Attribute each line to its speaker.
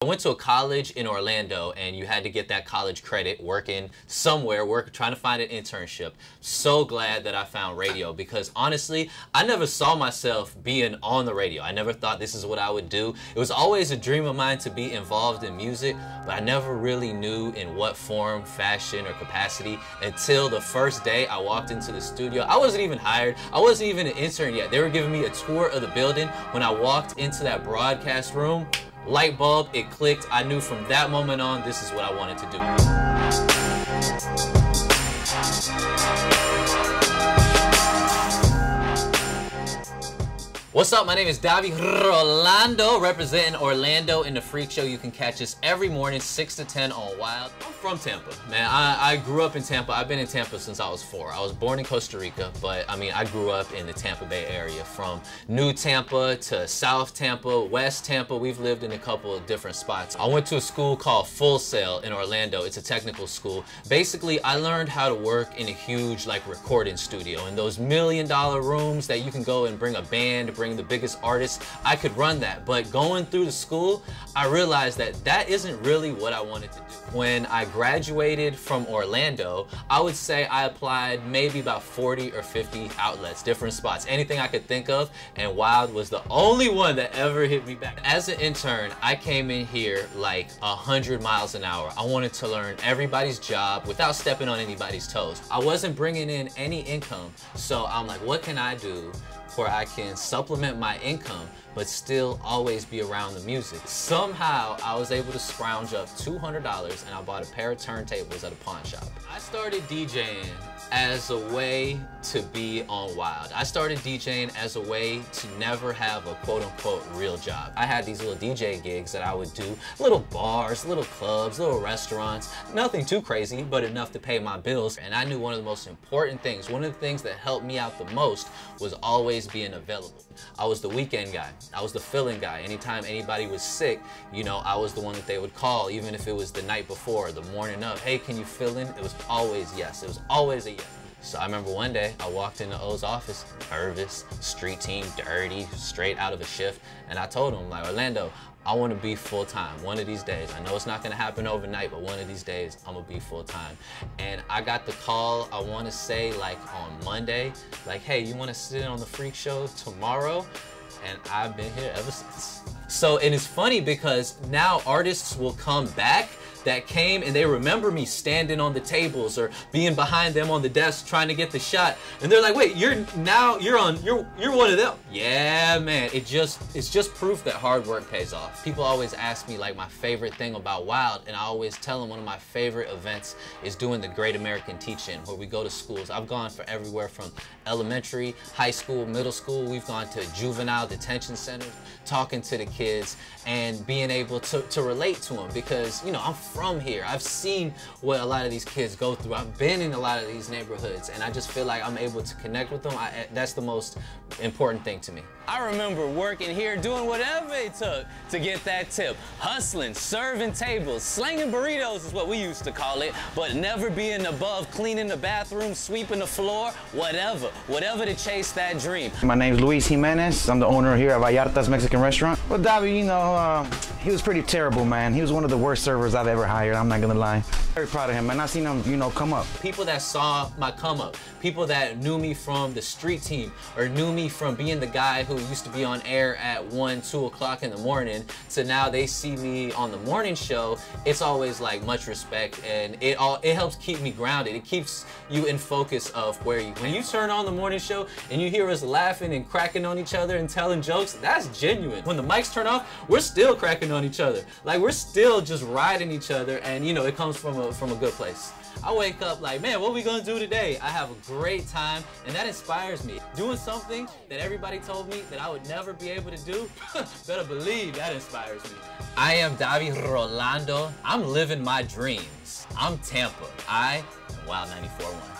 Speaker 1: I went to a college in Orlando, and you had to get that college credit working somewhere, trying to find an internship. So glad that I found radio, because honestly, I never saw myself being on the radio. I never thought this is what I would do. It was always a dream of mine to be involved in music, but I never really knew in what form, fashion, or capacity until the first day I walked into the studio. I wasn't even hired. I wasn't even an intern yet. They were giving me a tour of the building. When I walked into that broadcast room, light bulb, it clicked. I knew from that moment on, this is what I wanted to do. What's up? My name is Davy, Rolando, representing Orlando in the Freak Show. You can catch us every morning, 6 to 10 on WiLD. I'm from Tampa, man. I grew up in Tampa. I've been in Tampa since I was 4. I was born in Costa Rica, but I mean, I grew up in the Tampa Bay area, from New Tampa to South Tampa, West Tampa. We've lived in a couple of different spots. I went to a school called Full Sail in Orlando. It's a technical school. Basically, I learned how to work in a huge recording studio, in those $1 million rooms that you can go and bring a band, bring the biggest artists. I could run that, but going through the school, I realized that that isn't really what I wanted to do. When I graduated from Orlando, I would say I applied maybe about 40 or 50 outlets, different spots, anything I could think of, and WiLD was the only one that ever hit me back. As an intern, I came in here like 100 miles an hour. I wanted to learn everybody's job without stepping on anybody's toes. I wasn't bringing in any income, so I'm like, what can I do where I can supplement my income but still always be around the music? Somehow I was able to scrounge up $200 and I bought a pair of turntables at a pawn shop. I started DJing as a way to be on WiLD. I started DJing as a way to never have a quote-unquote real job. I had these little DJ gigs that I would do, little bars, little clubs, little restaurants, nothing too crazy, but enough to pay my bills. And I knew one of the most important things, one of the things that helped me out the most was always being available. I was the weekend guy. I was the fill-in guy. Anytime anybody was sick, you know, I was the one that they would call, even if it was the night before, the morning of, hey, can you fill in? It was always yes. It was always a yes. So I remember one day I walked into O's office, nervous, street team, dirty, straight out of a shift, and I told him, like, Orlando, I want to be full-time one of these days. I know it's not going to happen overnight, but one of these days I'm going to be full-time. And I got the call, I want to say like on Monday, like, hey, you want to sit in on the Freak Show tomorrow? And I've been here ever since. So, and it's funny because now artists will come back that came and they remember me standing on the tables or being behind them on the desk trying to get the shot, and they're like, wait, you're one of them. Yeah, man, it's just proof that hard work pays off. People always ask me like my favorite thing about WiLD, and I always tell them one of my favorite events is doing the Great American Teach-In, where we go to schools. I've gone for everywhere from elementary, high school, middle school. We've gone to juvenile detention centers, talking to the kids and being able to relate to them, because, you know, I'm from here. I've seen what a lot of these kids go through. I've been in a lot of these neighborhoods, and I just feel like I'm able to connect with them. That's the most important thing to me.
Speaker 2: I remember working here, doing whatever it took to get that tip. Hustling, serving tables, slanging burritos is what we used to call it, but never being above cleaning the bathroom, sweeping the floor, whatever to chase that dream.
Speaker 3: My name's Luis Jimenez. I'm the owner here at Vallarta's Mexican Restaurant. Well, Davy, you know, he was pretty terrible, man. He was one of the worst servers I've ever hired, I'm not gonna lie. Very proud of him, man. I've seen him, you know, come up.
Speaker 1: People that saw my come up, people that knew me from the street team, or knew me from being the guy who used to be on air at 1, 2 o'clock in the morning, to now they see me on the morning show. It's always like much respect, and it helps keep me grounded. It keeps you in focus of where you, when you turn on the morning show and you hear us laughing and cracking on each other and telling jokes, that's genuine. When the mics turn off, we're still cracking on each other. Like, we're still just riding each other, and you know, it comes from a good place. I wake up like, man, what are we gonna do today? I have a great time, and that inspires me. Doing something that everybody told me that I would never be able to do, better believe that inspires me. I am Davy Rolando. I'm living my dreams. I'm Tampa. I am WiLD 94.1.